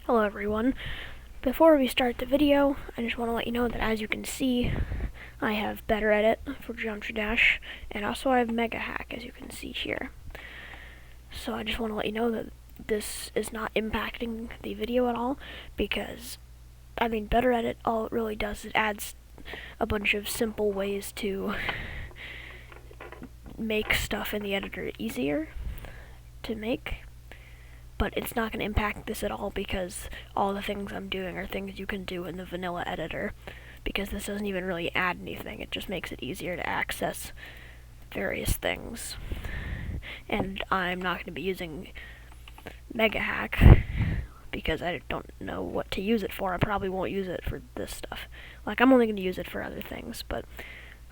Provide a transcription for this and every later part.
Hello everyone. Before we start the video, I just want to let you know that as you can see, I have Better Edit for Geometry Dash, and also I have Mega Hack, as you can see here. So I just want to let you know that this is not impacting the video at all, because, Better Edit, all it really does is adds a bunch of simple ways to make stuff in the editor easier to make. But it's not going to impact this at all because all the things I'm doing are things you can do in the vanilla editor, because this doesn't even really add anything. It just makes it easier to access various things. And I'm not going to be using Mega Hack because I don't know what to use it for. I probably won't use it for this stuff. I'm only going to use it for other things, but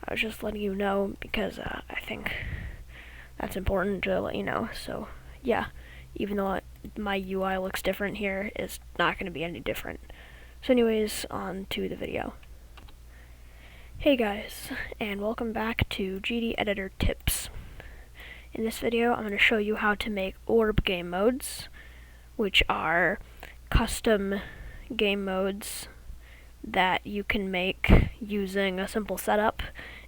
I was just letting you know because I think that's important to let you know. So yeah, even though my UI looks different here, it's not going to be any different. So anyways, on to the video. Hey guys, and welcome back to GD Editor Tips. In this video, I'm going to show you how to make orb game modes, which are custom game modes that you can make using a simple setup,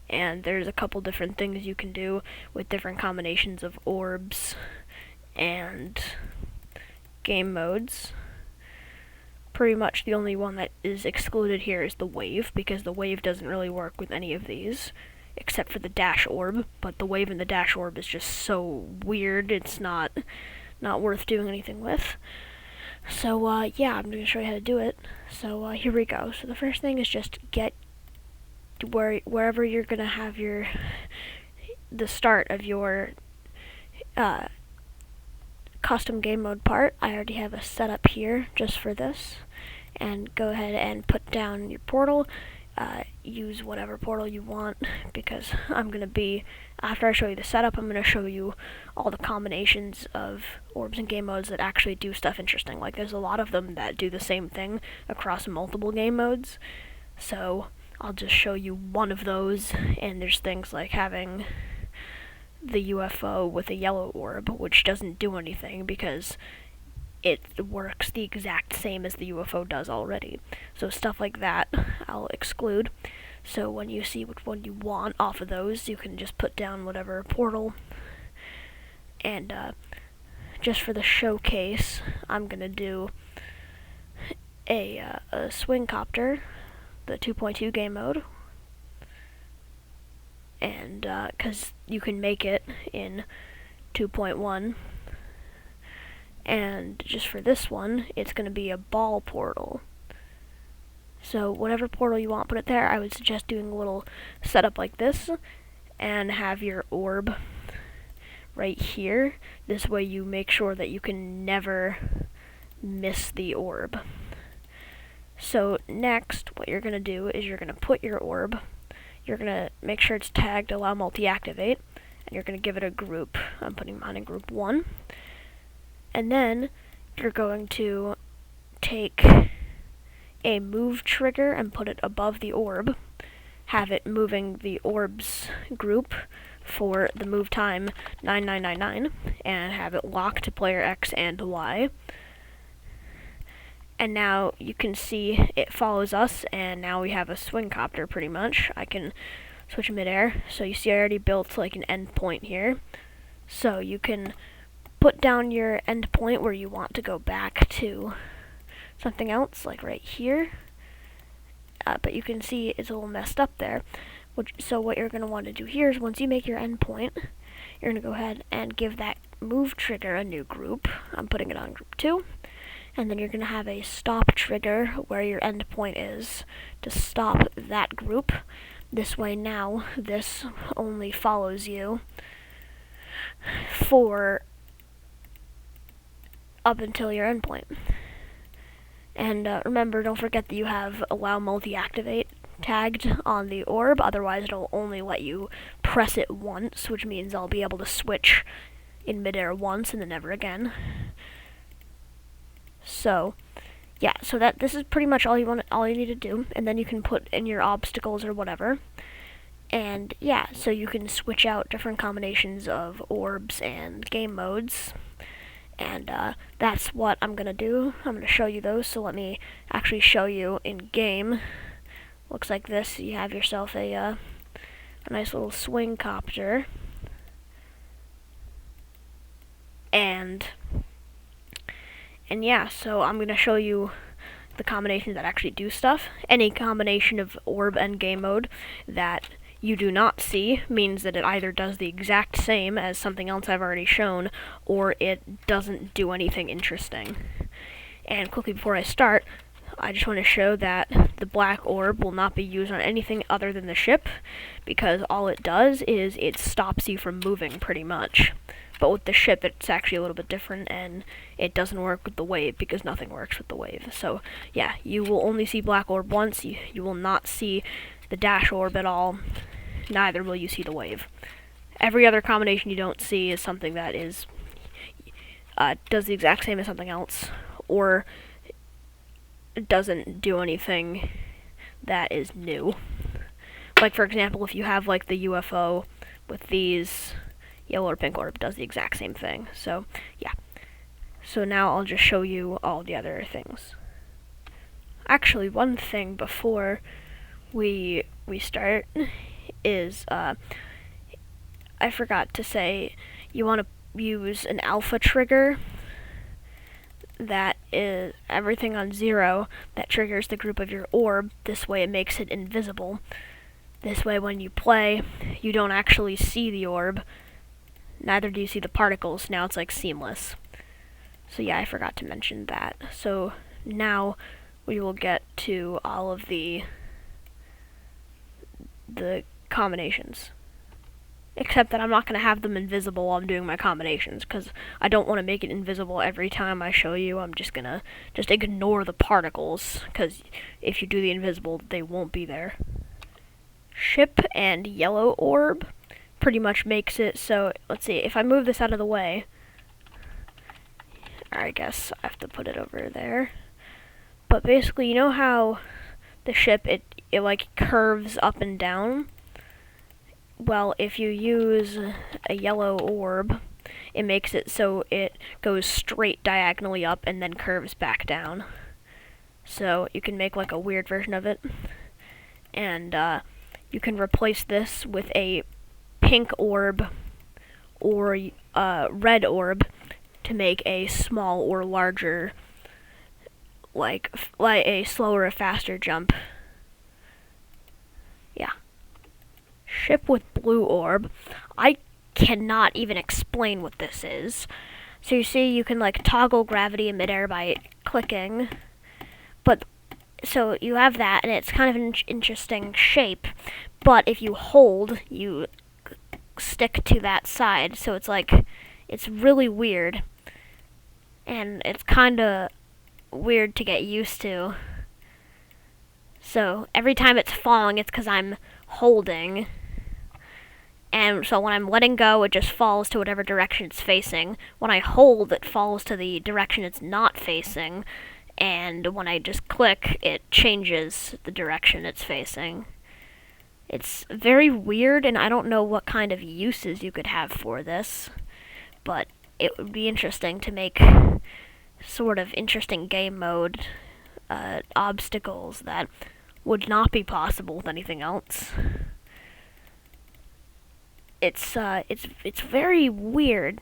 and there's a couple different things you can do with different combinations of orbs and game modes. Pretty much the only one that is excluded here is the wave, because the wave doesn't really work with any of these, except for the dash orb, but the wave and the dash orb is just so weird, it's not worth doing anything with. So yeah, I'm going to show you how to do it. So here we go. So the first thing is just get wherever you're going to have the start of your custom game mode part. I already have a setup here just for this, and go ahead and put down your portal. Use whatever portal you want, because after I show you the setup, I'm going to show you all the combinations of orbs and game modes that actually do stuff interesting. There's a lot of them that do the same thing across multiple game modes, so I'll just show you one of those. And there's things like having the UFO with a yellow orb, which doesn't do anything because it works the exact same as the UFO does already. So stuff like that I'll exclude. So when you see which one you want off of those, you can just put down whatever portal. And just for the showcase, I'm gonna do a swing copter, the 2.2 game mode. And because you can make it in 2.1, and just for this one, it's going to be a ball portal. So whatever portal you want, put it there. I would suggest doing a little setup like this, and have your orb right here. This way you make sure that you can never miss the orb. So next, what you're going to do is you're going to put your orb, you're going to make sure it's tagged allow multi-activate, and you're going to give it a group. I'm putting mine in group 1. And then you're going to take a move trigger and put it above the orb, have it moving the orbs group for the move time 9999, and have it lock to player X and Y. And now you can see it follows us, and now we have a swing copter pretty much. I can switch midair. So you see I already built an endpoint here. So you can put down your endpoint where you want to go back to something else, like right here. But you can see it's a little messed up there. So what you're going to want to do here is once you make your endpoint, you're going to go ahead and give that move trigger a new group. I'm putting it on group 2. And then you're going to have a stop trigger where your endpoint is to stop that group. This way now, this only follows you for up until your endpoint. And remember, don't forget that you have allow multi-activate tagged on the orb, otherwise it'll only let you press it once, which means I'll be able to switch in midair once and then never again. So yeah, so this is pretty much all you need to do, and then you can put in your obstacles or whatever. And yeah, so you can switch out different combinations of orbs and game modes. And that's what I'm going to do. I'm going to show you those, so let me actually show you in game. Looks like this. You have yourself a nice little swing copter. And yeah, so I'm going to show you the combinations that actually do stuff. Any combination of orb and game mode that you do not see means that it either does the exact same as something else I've already shown, or it doesn't do anything interesting. And quickly before I start, I just want to show that the black orb will not be used on anything other than the ship, because all it does is it stops you from moving pretty much. But with the ship, it's actually a little bit different, and it doesn't work with the wave, because nothing works with the wave. So, yeah, you will only see black orb once. You will not see the dash orb at all. Neither will you see the wave. Every other combination you don't see is something that is does the exact same as something else, or doesn't do anything that is new. Like, for example, if you have like the UFO with these yellow or pink orb, does the exact same thing. So yeah, so now I'll just show you all the other things. Actually, one thing before we start is I forgot to say, you want to use an alpha trigger that is everything on 0 that triggers the group of your orb. This way it makes it invisible. This way when you play, you don't actually see the orb, neither do you see the particles. Now it's like seamless. So yeah, I forgot to mention that. So now we will get to all of the combinations. Except that I'm not going to have them invisible while I'm doing my combinations, because I don't want to make it invisible every time I show you. I'm just going to ignore the particles, because if you do the invisible, they won't be there. Ship and yellow orb pretty much makes it so, let's see, if I move this out of the way, or I guess I have to put it over there. But basically, you know how the ship, it like curves up and down? Well, if you use a yellow orb, it makes it so it goes straight diagonally up and then curves back down. So you can make like a weird version of it. And you can replace this with a pink orb or red orb to make a small or larger, like a slower or faster jump. Yeah. Ship with blue orb. I cannot even explain what this is. So you see, you can like toggle gravity in midair by clicking, but so you have that, and it's kind of an interesting shape. But if you hold, you stick to that side. So it's like, it's really weird, and it's kind of weird to get used to. So every time it's falling, it's because I'm holding. And so when I'm letting go, it just falls to whatever direction it's facing. When I hold, it falls to the direction it's not facing. And when I just click, it changes the direction it's facing. It's very weird, and I don't know what kind of uses you could have for this. But it would be interesting to make sort of interesting game mode obstacles that would not be possible with anything else. It's very weird,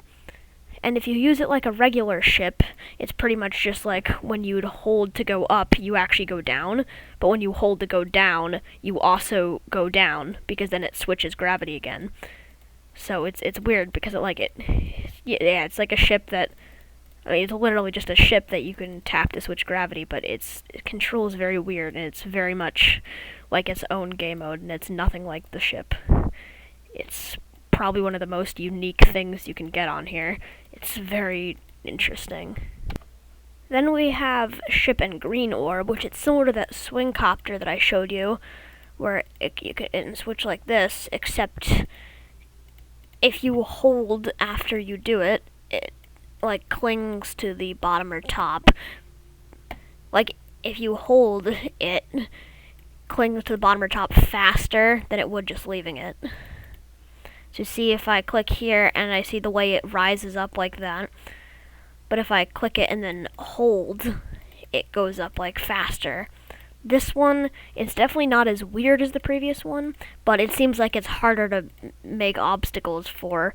and if you use it like a regular ship, it's pretty much just like when you'd hold to go up, you actually go down, but when you hold to go down, you also go down, because then it switches gravity again. So it's weird, because it's like a ship that, I mean, it's literally just a ship that you can tap to switch gravity, but its control is very weird, and it's very much like its own game mode, and it's nothing like the ship. It's probably one of the most unique things you can get on here. It's very interesting. Then we have ship and green orb, which it's similar to that swing copter that I showed you, where you can switch like this, except if you hold after you do it, it like clings to the bottom or top. Like, if you hold, it clings to the bottom or top faster than it would just leaving it. So see, if I click here and I see the way it rises up like that, but if I click it and then hold, it goes up like faster. This one, it's definitely not as weird as the previous one, but it seems like it's harder to make obstacles for.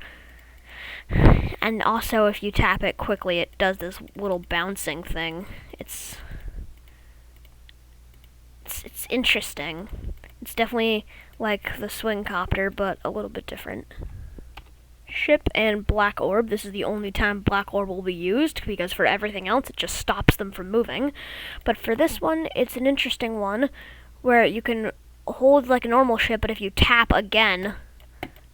And also, if you tap it quickly, it does this little bouncing thing. It's interesting. It's definitely like the swing copter, but a little bit different. Ship and black orb. This is the only time black orb will be used, because for everything else it just stops them from moving. But for this one, it's an interesting one where you can hold like a normal ship, but if you tap again,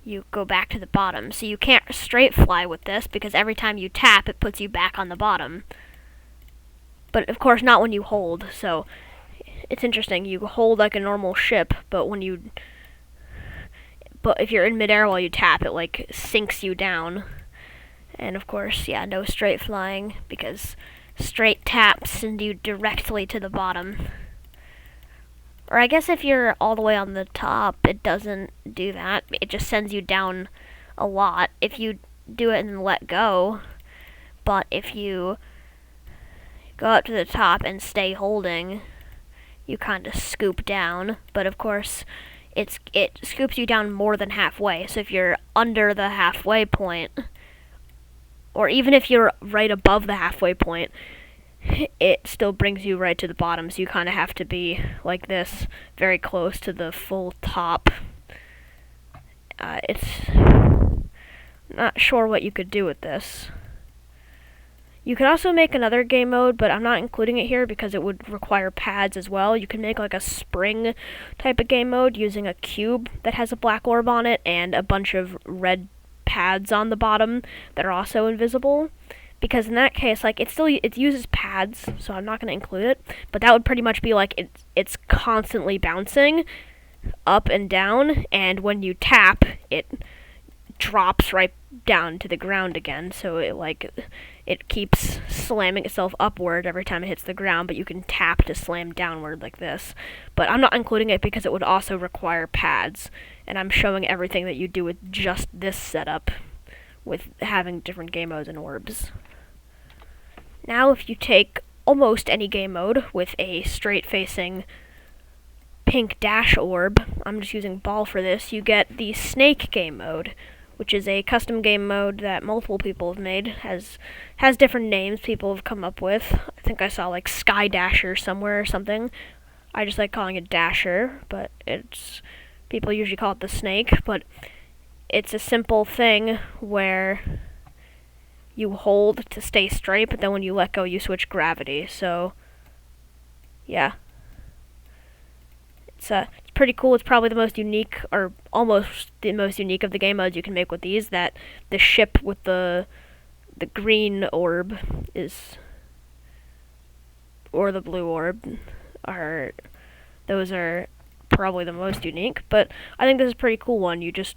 you go back to the bottom. So you can't straight fly with this, because every time you tap, it puts you back on the bottom. But of course not when you hold, so it's interesting. You hold like a normal ship, but if you're in midair while you tap, it like sinks you down. And of course, yeah, no straight flying, because straight taps send you directly to the bottom. Or I guess if you're all the way on the top, it doesn't do that. It just sends you down a lot if you do it and then let go. But if you go up to the top and stay holding, you kind of scoop down. But of course, it scoops you down more than halfway. So if you're under the halfway point, or even if you're right above the halfway point, it still brings you right to the bottom. So you kind of have to be like this, very close to the full top. It's not sure what you could do with this. You could also make another game mode, but I'm not including it here because it would require pads as well. You can make like a spring type of game mode using a cube that has a black orb on it and a bunch of red pads on the bottom that are also invisible. Because in that case, like it uses pads, so I'm not going to include it. But that would pretty much be like it's constantly bouncing up and down, and when you tap, it drops right down to the ground again. So it keeps slamming itself upward every time it hits the ground, but you can tap to slam downward like this. But I'm not including it because it would also require pads, and I'm showing everything that you do with just this setup, with having different game modes and orbs. Now if you take almost any game mode with a straight facing pink dash orb, I'm just using ball for this, you get the snake game mode, which is a custom game mode that multiple people have made. Has different names people have come up with. I think I saw like Sky Dasher somewhere or something. I just like calling it Dasher, but people usually call it the snake. But it's a simple thing where you hold to stay straight, but then when you let go, you switch gravity. So, yeah. It's pretty cool. It's probably the most unique, or almost the most unique of the game modes you can make with these, that the ship with the green orb or the blue orb those are probably the most unique. But I think this is a pretty cool one. You just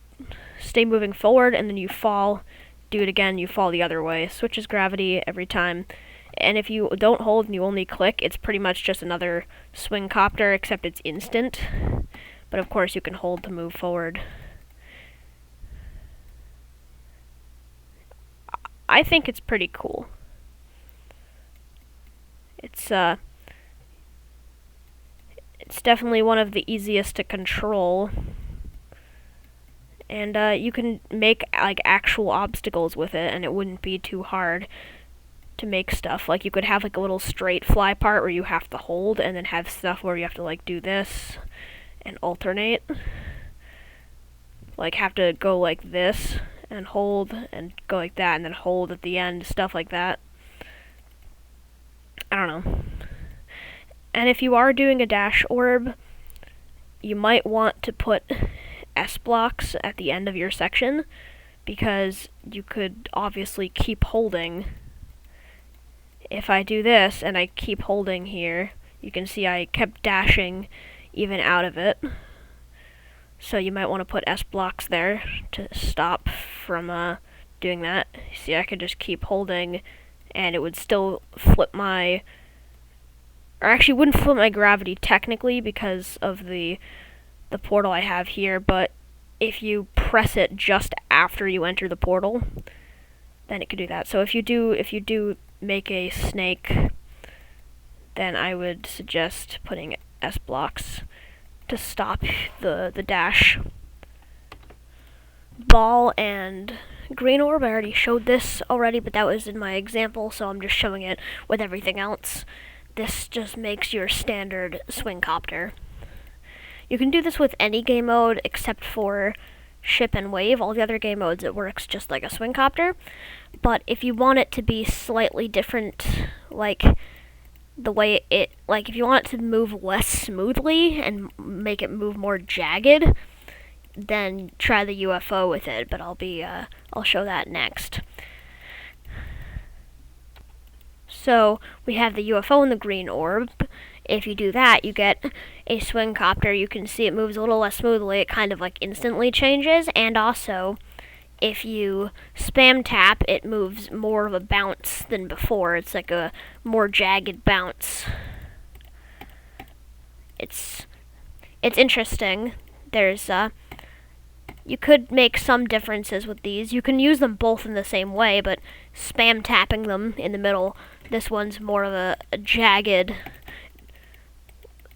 stay moving forward, and then you fall, do it again, you fall the other way. Switches gravity every time. And if you don't hold and you only click, it's pretty much just another swing copter, except it's instant. But of course you can hold to move forward. I think it's pretty cool. It's definitely one of the easiest to control. And you can make like actual obstacles with it, and it wouldn't be too hard to make stuff. Like you could have like a little straight fly part where you have to hold, and then have stuff where you have to like do this and alternate. Like have to go like this and hold and go like that and then hold at the end, stuff like that. I don't know. And if you are doing a dash orb, you might want to put S blocks at the end of your section, because you could obviously keep holding. If I do this and I keep holding here, you can see I kept dashing even out of it. So you might want to put S blocks there to stop from doing that. See, I could just keep holding and it would still flip my... Or actually wouldn't flip my gravity technically because of the portal I have here, but if you press it just after you enter the portal, then it could do that. So if you do make a snake, then I would suggest putting S blocks to stop the dash. Ball and green orb, I already showed this already, but that was in my example, so I'm just showing it with everything else. This just makes your standard swing copter. You can do this with any game mode except for ship and wave. All the other game modes, it works just like a swing copter. But if you want it to be slightly different, like the way if you want it to move less smoothly and make it move more jagged, then try the UFO with it, but I'll show that next. So we have the UFO and the green orb. If you do that, you get a swing copter. You can see it moves a little less smoothly. It kind of like instantly changes, and also if you spam tap, it moves more of a bounce than before. It's like a more jagged bounce. It's interesting. There's you could make some differences with these. You can use them both in the same way, but spam tapping them in the middle, this one's more of a jagged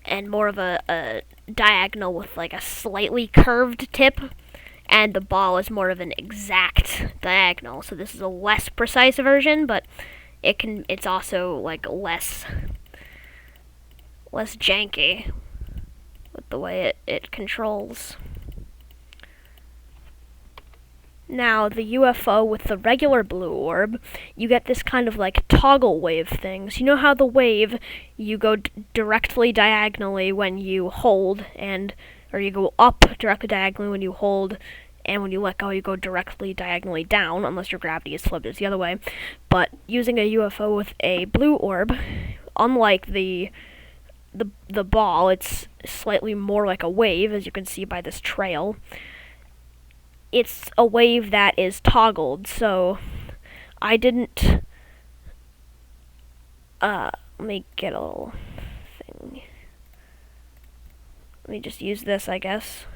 and more of a diagonal with like a slightly curved tip, and the ball is more of an exact diagonal. So this is a less precise version, but it's also like less janky with the way it controls. Now, the UFO with the regular blue orb, you get this kind of like toggle wave things. You know how the wave, you go directly diagonally when you hold, or you go up directly diagonally when you hold, and when you let go, you go directly diagonally down, unless your gravity is flipped, it's the other way. But using a UFO with a blue orb, unlike the ball, it's slightly more like a wave, as you can see by this trail. It's a wave that is toggled, so I didn't, let me get a little thing. Let me just use this, I guess.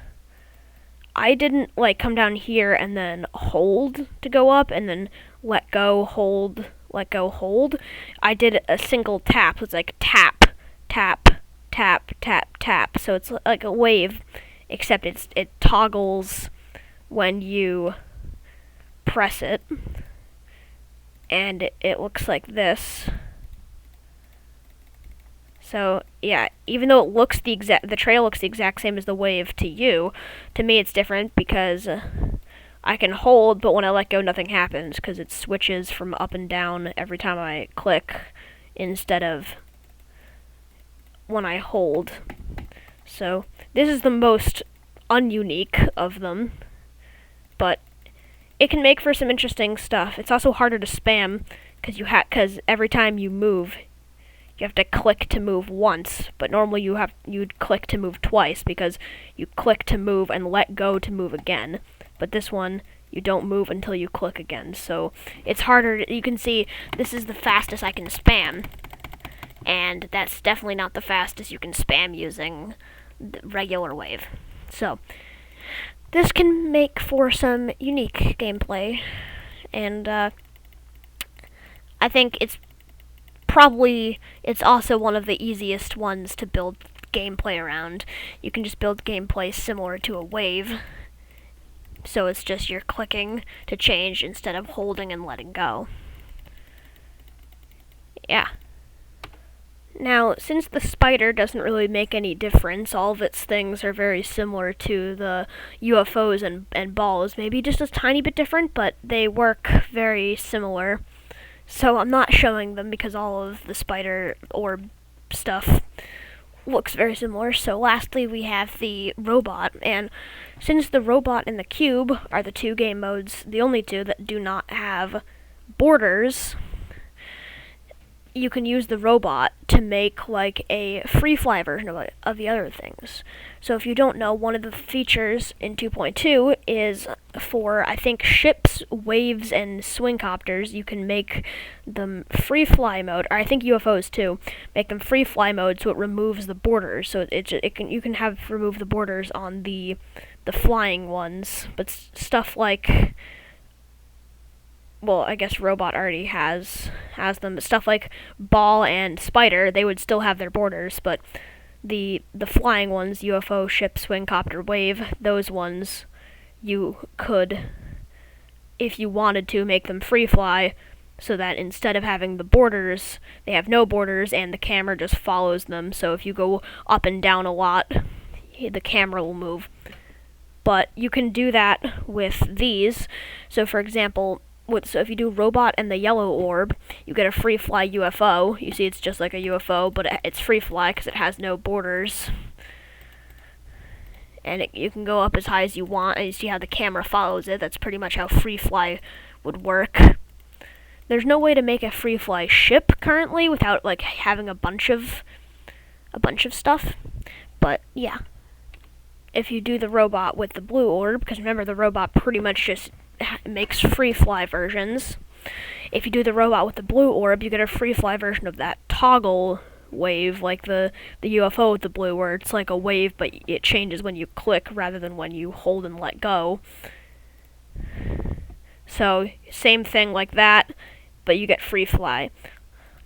I didn't, come down here and then hold to go up, and then let go, hold, let go, hold. I did a single tap. It's like tap, tap, tap, tap, tap. So it's like a wave, except it toggles when you press it, and it looks like this. So yeah, even though it looks the trail looks the exact same as the wave to you, to me it's different because I can hold, but when I let go, nothing happens because it switches from up and down every time I click, instead of when I hold. So this is the most ununique of them, but it can make for some interesting stuff. It's also harder to spam because every time you move, you have to click to move once, but normally you'd click to move twice because you click to move and let go to move again. But this one, you don't move until you click again. So it's harder. You can see this is the fastest I can spam, and that's definitely not the fastest you can spam using the regular wave. So this can make for some unique gameplay, and I think it's also one of the easiest ones to build gameplay around. You can just build gameplay similar to a wave, so it's just you're clicking to change instead of holding and letting go. Yeah. Now, since the spider doesn't really make any difference, all of its things are very similar to the UFOs and balls, maybe just a tiny bit different, but they work very similar. So I'm not showing them because all of the spider orb stuff looks very similar. So lastly, we have the robot, and since the robot and the cube are the two game modes, the only two that do not have borders, you can use the robot to make like a free fly version of the other things. So if you don't know, one of the features in 2.2 is for, I think, ships, waves, and swing copters, you can make them free fly mode, or I think UFOs too, make them free fly mode so it removes the borders. So you can have remove the borders on the flying ones, but stuff like well, I guess robot already has them. But stuff like ball and spider, they would still have their borders, but the flying ones, UFO, ship, swing, copter, wave, those ones, you could, if you wanted to, make them free fly, so that instead of having the borders, they have no borders and the camera just follows them. So if you go up and down a lot, the camera will move. But you can do that with these. So for example, if you do robot and the yellow orb, you get a free fly UFO. You see it's just like a UFO, but it's free fly because it has no borders. And you can go up as high as you want, and you see how the camera follows it. That's pretty much how free fly would work. There's no way to make a free fly ship currently without like having a bunch of stuff. But yeah, if you do the robot with the blue orb, because remember the robot pretty much just makes free fly versions. If you do the robot with the blue orb, you get a free fly version of that toggle wave, like the UFO with the blue, where it's like a wave but it changes when you click rather than when you hold and let go. So same thing like that, but you get free fly.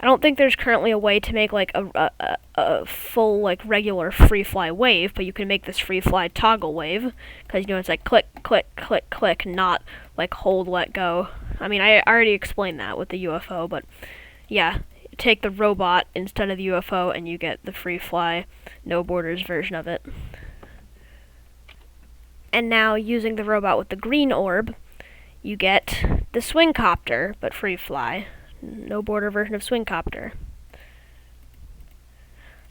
I don't think there's currently a way to make like a full like regular free fly wave, but you can make this free fly toggle wave, because it's like click, click, click, click, not like hold, let go. I mean, I already explained that with the UFO, but yeah, take the robot instead of the UFO and you get the free fly, no borders version of it. And now using the robot with the green orb, you get the swing copter, but free fly. No border version of swing copter.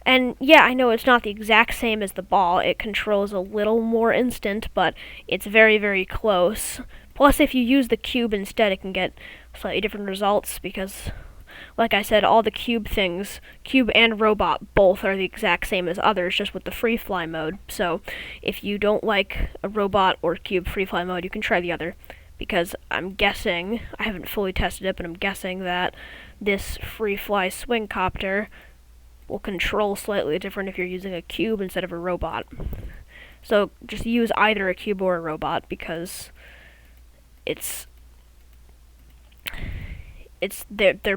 And yeah, I know it's not the exact same as the ball. It controls a little more instant, but it's very, very close. Plus, if you use the cube instead, it can get slightly different results, because, like I said, all the cube things, cube and robot, both are the exact same as others, just with the free fly mode. So if you don't like a robot or cube free fly mode, you can try the other. Because I'm guessing, I haven't fully tested it, but I'm guessing that this free fly swing copter will control slightly different if you're using a cube instead of a robot. So just use either a cube or a robot, because they're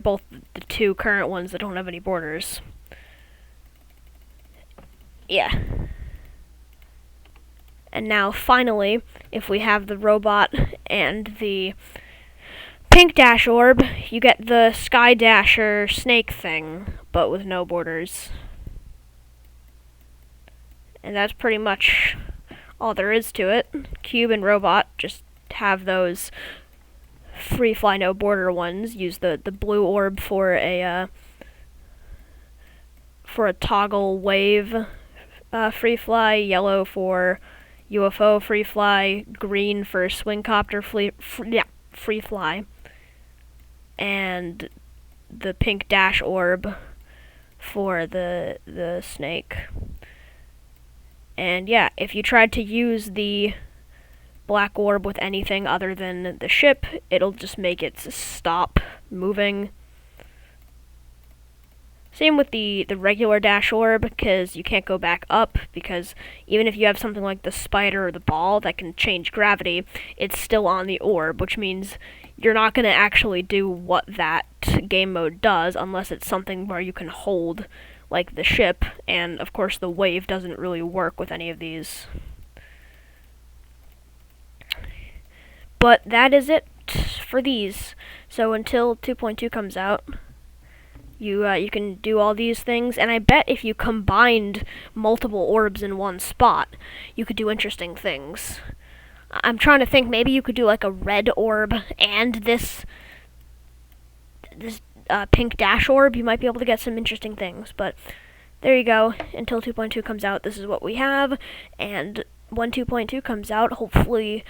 both the two current ones that don't have any borders. Yeah. And now, finally, if we have the robot and the pink dash orb, you get the Sky Dasher snake thing, but with no borders. And that's pretty much all there is to it. Cube and robot just have those free fly no border ones. Use the blue orb for a toggle wave free fly, yellow for UFO free fly, green for swing copter free fly, and the pink dash orb for the snake. And yeah, if you tried to use the black orb with anything other than the ship, it'll just make it stop moving. Same with the regular dash orb, because you can't go back up, because even if you have something like the spider or the ball that can change gravity, it's still on the orb, which means you're not going to actually do what that game mode does unless it's something where you can hold, like the ship, and of course the wave doesn't really work with any of these. But that is it for these. So until 2.2 comes out, you can do all these things, and I bet if you combined multiple orbs in one spot, you could do interesting things. I'm trying to think, maybe you could do like a red orb and this pink dash orb. You might be able to get some interesting things, but there you go. Until 2.2 comes out, this is what we have, and when 2.2 comes out, hopefully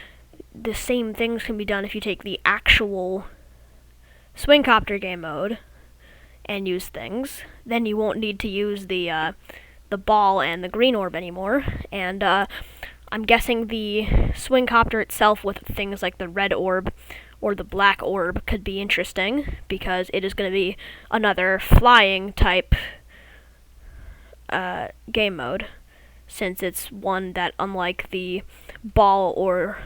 the same things can be done if you take the actual swing copter game mode and use things. Then you won't need to use the ball and the green orb anymore. And I'm guessing the swing copter itself with things like the red orb or the black orb could be interesting, because it is going to be another flying type game mode, since it's one that, unlike the ball or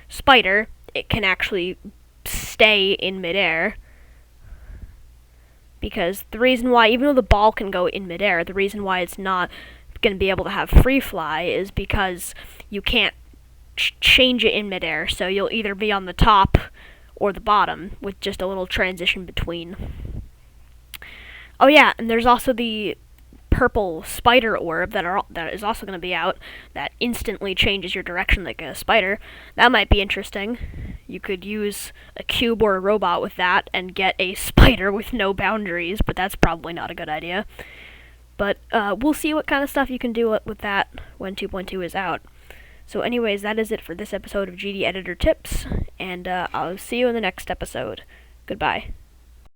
spider, it can actually stay in midair. Because the reason why, even though the ball can go in midair, the reason why it's not going to be able to have free fly is because you can't change it in midair. So you'll either be on the top or the bottom with just a little transition between. Oh yeah, and there's also the purple spider orb that is also going to be out that instantly changes your direction like a spider. That might be interesting. You could use a cube or a robot with that and get a spider with no boundaries, but that's probably not a good idea. But we'll see what kind of stuff you can do with that when 2.2 is out. So anyways, that is it for this episode of GD Editor Tips, and I'll see you in the next episode. Goodbye.